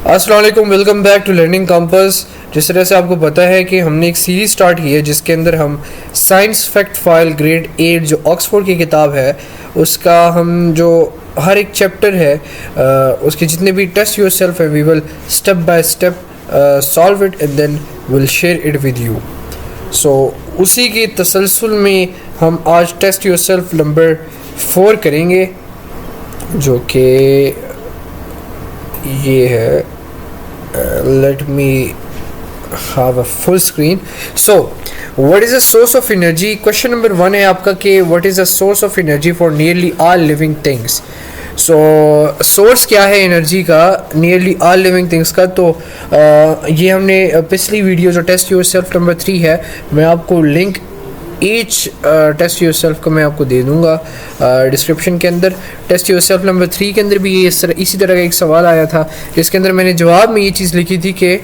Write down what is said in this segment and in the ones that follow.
अस्सलाम वालेकुम, welcome back to Learning Compass. जिस तरह से आपको पता है कि हमने एक सीरीज़ स्टार्ट की है जिसके अंदर हम साइंस फैक्ट फाइल ग्रेड 8 जो ऑक्सफोर्ड की किताब है उसका हम जो हर एक चैप्टर है उसके जितने भी टेस्ट योर सेल्फ है we will step by step solve it and then will share it with you. So उसी के तसलसल में हम आज टेस्ट योर सेल्फ नंबर 4 करेंगे जो कि ये है। Let me have a full screen. So what is the source of energy? Question number 1 है आपका कि what is the source of energy for nearly all living things. So source क्या है एनर्जी का नियरली ऑल लिविंग थिंग्स का? तो ये हमने पिछली वीडियो जो टेस्ट योर सेल्फ नंबर 3 है, मैं आपको link each test yourself का मैं आपको दे दूँगा डिस्क्रिप्शन के अंदर। टेस्ट योर सेल्फ नंबर 3 के अंदर भी ये इसी तरह का एक सवाल आया था जिसके अंदर मैंने जवाब में ये चीज़ लिखी थी कि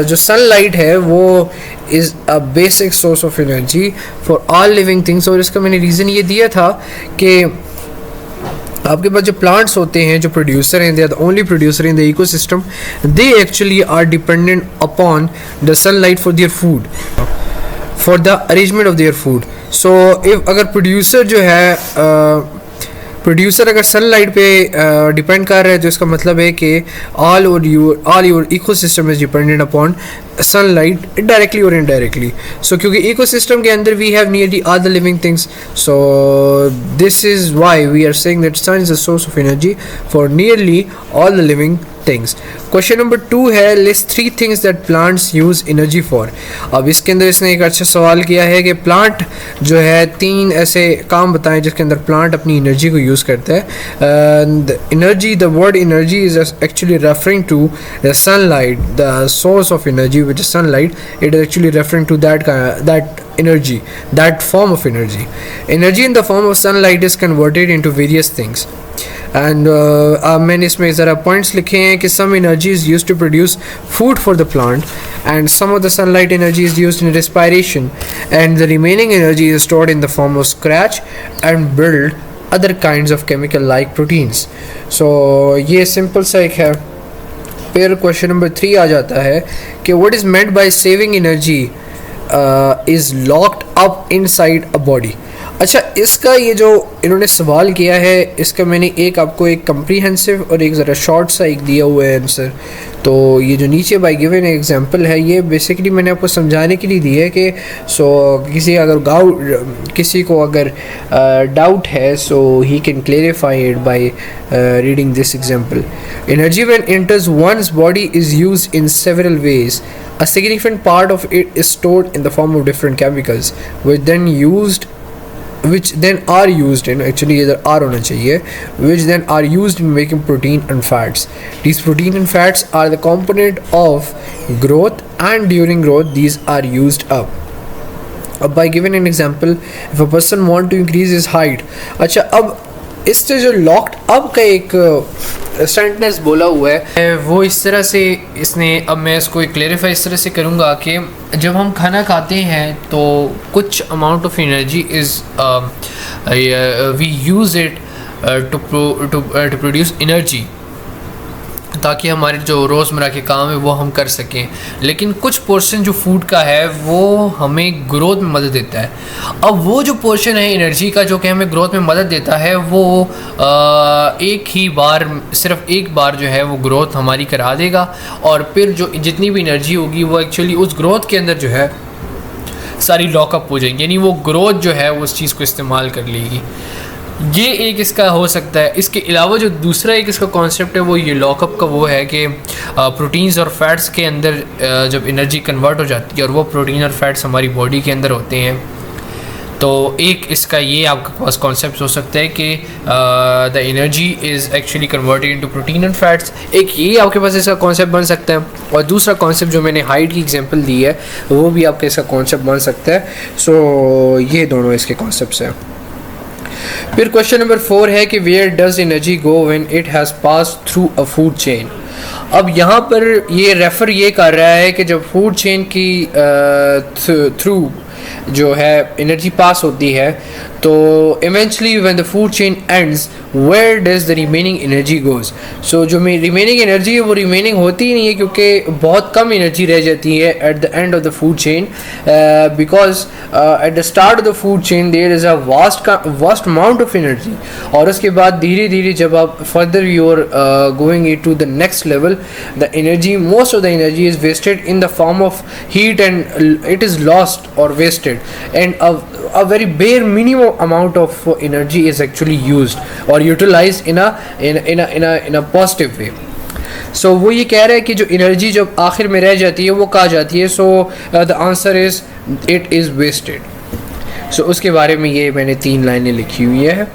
जो सनलाइट है वो is a basic source of energy for all living things. और इसका मैंने रीज़न ये दिया था कि आपके पास जो प्लांट्स होते हैं जो प्रोड्यूसर हैं, they are the only producer in the ecosystem, they actually are dependent upon the sunlight for their food, for the arrangement of their food. So if अगर प्रोड्यूसर जो है प्रोड्यूसर अगर सनलाइट पे depend कर रहा है तो इसका मतलब है कि all your ecosystem is dependent upon sunlight directly और इनडायरेक्टली। सो क्योंकि इकोसिस्टम के अंदर we have nearly all the living things, so this is why we are saying that sun is the source of energy for nearly all the living things. Question number 2 है list 3 things that plants use energy for. अब इसके अंदर इसने एक अच्छा सवाल किया है कि प्लांट जो है 3 ऐसे काम बताएं जिसके अंदर प्लांट अपनी एनर्जी को यूज़ करता है। Energy, the word energy is actually referring to the sunlight, the source of energy which is sunlight. It is actually referring to that energy, that form of energy. Energy in the form of sunlight is converted into various things. And मैंने इसमें ज़रा points लिखे हैं कि some energy is used to produce food for the plant and some of the sunlight energy is used in respiration and the remaining energy is stored in the form of scratch and build other kinds of chemical like proteins. So ये simple सा एक है। फिर question number 3 आ जाता है कि what is meant by saving energy is locked up inside a body. अच्छा, इसका ये जो इन्होंने सवाल किया है इसका मैंने एक आपको एक कम्प्रीहेंसिव और एक ज़रा शॉर्ट सा एक दिया हुआ है आंसर। तो ये जो नीचे बाय गिवन एग्जांपल है ये बेसिकली मैंने आपको समझाने के लिए दी है कि किसी को अगर डाउट है so he can clarify it by reading this example. Energy when enters once body is used in several ways. A significant part of it is stored in the form of different chemicals which then are used in, actually either are होना चाहिए, which then are used in making protein and fats. These protein and fats are the component of growth and during growth these are used up. By giving an example, if a person want to increase his height, अच्छा अब इससे जो locked up का एक sentence बोला हुआ है वो इस तरह से इसने, अब मैं इसको क्लेरिफाई इस तरह से करूँगा कि जब हम खाना खाते हैं तो कुछ amount of energy is we use it to produce energy ताकि हमारे जो रोज़मर्रा के काम है वो हम कर सकें, लेकिन कुछ पोर्शन जो फूड का है वो हमें ग्रोथ में मदद देता है। अब वो जो पोर्शन है एनर्जी का जो कि हमें ग्रोथ में मदद देता है वो सिर्फ एक बार जो है वो ग्रोथ हमारी करा देगा और फिर जो जितनी भी एनर्जी होगी वो एक्चुअली उस ग्रोथ के अंदर जो है सारी लॉकअप हो जाएगी, यानी वो ग्रोथ जो है वो उस चीज़ को इस्तेमाल कर लेगी। ये एक इसका हो सकता है। इसके अलावा जो दूसरा एक इसका कॉन्सेप्ट है वो ये लॉकअप का वो है कि प्रोटीन्स और फैट्स के अंदर जब एनर्जी कन्वर्ट हो जाती है और वो प्रोटीन और फैट्स हमारी बॉडी के अंदर होते हैं, तो एक इसका ये आपके पास कॉन्सेप्ट हो सकता है कि the energy is actually converted into protein and fats. एक ये आपके पास इसका कॉन्सेप्ट बन सकता है और दूसरा कॉन्सेप्ट जो मैंने हाइट की एग्जांपल दी है वो भी आपका इसका कॉन्सेप्ट बन सकता है। सो ये दोनों इसके कॉन्सेप्ट्स हैं। फिर क्वेश्चन नंबर 4 है कि where does energy go when it has pass through a food chain. अब यहाँ पर ये रेफ़र ये कर रहा है कि जब फूड चेन की थ्रू जो है एनर्जी पास होती है तो eventually when the food chain ends where does the remaining energy goes. So जो रिमेनिंग एनर्जी है वो रिमेनिंग होती ही नहीं है, क्योंकि बहुत कम एनर्जी रह जाती है at the end of the food chain, because at the start of the food chain there is a vast amount of energy, और उसके बाद धीरे धीरे जब आप further you are going to the next level, the energy, most of the energy is wasted in the form of heat, and it is lost or wasted, and a very bare minimum amount of energy is actually used or utilized in a positive way. सो वो ये कह रहा है कि जो energy जब आखिर में रह जाती है वो कहाँ जाती है, so the answer is it is wasted. So उसके बारे में ये मैंने 3 लाइनें लिखी हुई है।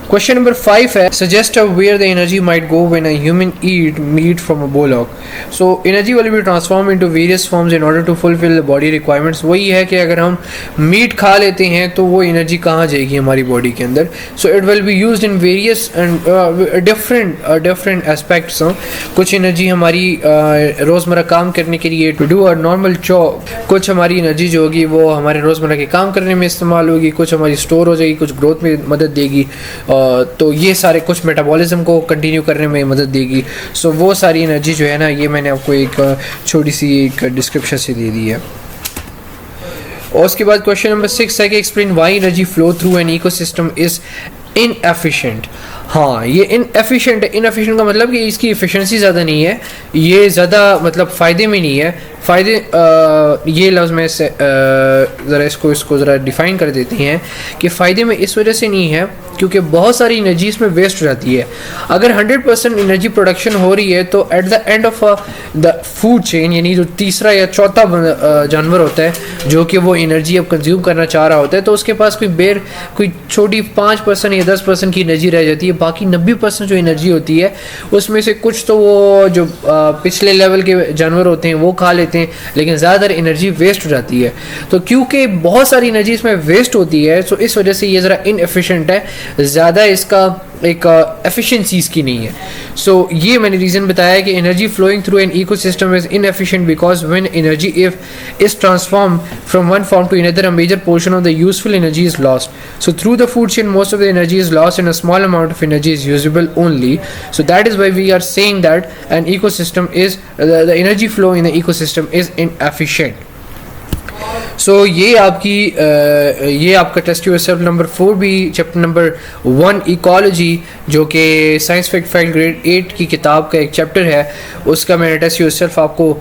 क्वेश्चन नंबर 5 है suggest where the energy might go when a human eat meat from a bullock. So energy will be transform into various forms in order to fulfil the body requirements. वही है कि अगर हम meet खा लेते हैं तो वो एनर्जी कहाँ जाएगी हमारी बॉडी के अंदर। So it will be used in various and different aspects. कुछ एनर्जी हमारी रोज़मर्रा काम करने के लिए to do a normal job, कुछ हमारी एनर्जी जो होगी वो हमारे रोज़मर्रा के काम करने में इस्तेमाल होगी, कुछ हमारी स्टोर हो जाएगी, कुछ ग्रोथ में मदद देगी, तो ये सारे कुछ मेटाबॉलिज्म को कंटिन्यू करने में मदद देगी। सो वो सारी एनर्जी जो है ना, ये मैंने आपको एक छोटी सी एक डिस्क्रिप्शन से दे दी है। और उसके बाद क्वेश्चन नंबर 6 है कि explain why energy flow through an ecosystem is inefficient. हाँ, ये इनएफिशिएंट है। इनएफिशिएंट का मतलब कि इसकी एफिशिएंसी ज़्यादा नहीं है, ये ज़्यादा मतलब फ़ायदे में नहीं है। फ़ायदे ये लफ्ज़ में से ज़रा इसको ज़रा डिफ़ाइन कर देते हैं कि फ़ायदे में इस वजह से नहीं है क्योंकि बहुत सारी एनर्जी इसमें वेस्ट हो जाती है। अगर 100% एनर्जी प्रोडक्शन हो रही है तो eight the end of the food chain, यानी जो तीसरा या चौथा जानवर होता है जो कि वो एनर्जी अब कंज्यूम करना चाह रहा होता है, तो उसके पास कोई छोटी 5% या 10% की एनर्जी रह जाती है। बाकी 90% जो एनर्जी होती है उसमें से कुछ तो वो जो पिछले लेवल के जानवर होते हैं वो खा लेते हैं, लेकिन ज़्यादातर एनर्जी वेस्ट हो जाती है। तो क्योंकि बहुत सारी एनर्जी इसमें वेस्ट होती है, तो इस वजह से ये ज़रा इनएफिशिएंट है, ज़्यादा इसका एक एफिशिएंसी इसकी नहीं है। सो ये मैंने रीज़न बताया कि energy flowing through an ecosystem is inefficient because when energy is transform from one form to another a major portion of the useful energy is lost. So through the food chain most of the energy is lost and a small amount of energy is usable only. So that is why we are saying that an ecosystem is the energy flow in the ecosystem is inefficient. सो ये आपका test yourself number 4 भी chapter number 1 ecology, जो कि science fact grade 8 की किताब का एक chapter है, उसका मैंने टेस्ट योरसेल्फ आपको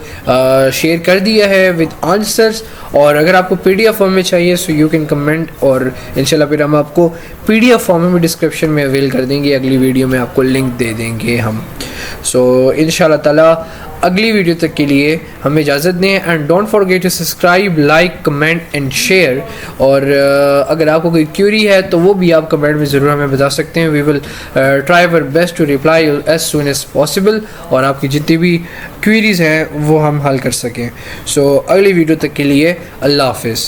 शेयर कर दिया है विद आंसर्स। और अगर आपको पीडीएफ फॉर्म में चाहिए सो यू कैन कमेंट, और इंशाल्लाह फिर हम आपको पीडीएफ फॉर्म में डिस्क्रिप्शन में अवेल कर देंगे। अगली वीडियो में आपको लिंक दे देंगे हम। सो इंशाल्लाह ताला अगली वीडियो तक के लिए हमें इजाज़त दें, and don't forget to subscribe, like, comment and share. और अगर आपको कोई क्यूरी है तो वो भी आप कमेंट में ज़रूर हमें बता सकते हैं। We will try our best to reply as soon as possible, और आपकी जितनी भी क्यूरीज़ हैं वो हम हल कर सकें। सो अगली वीडियो तक के लिए अल्लाह हाफिज़।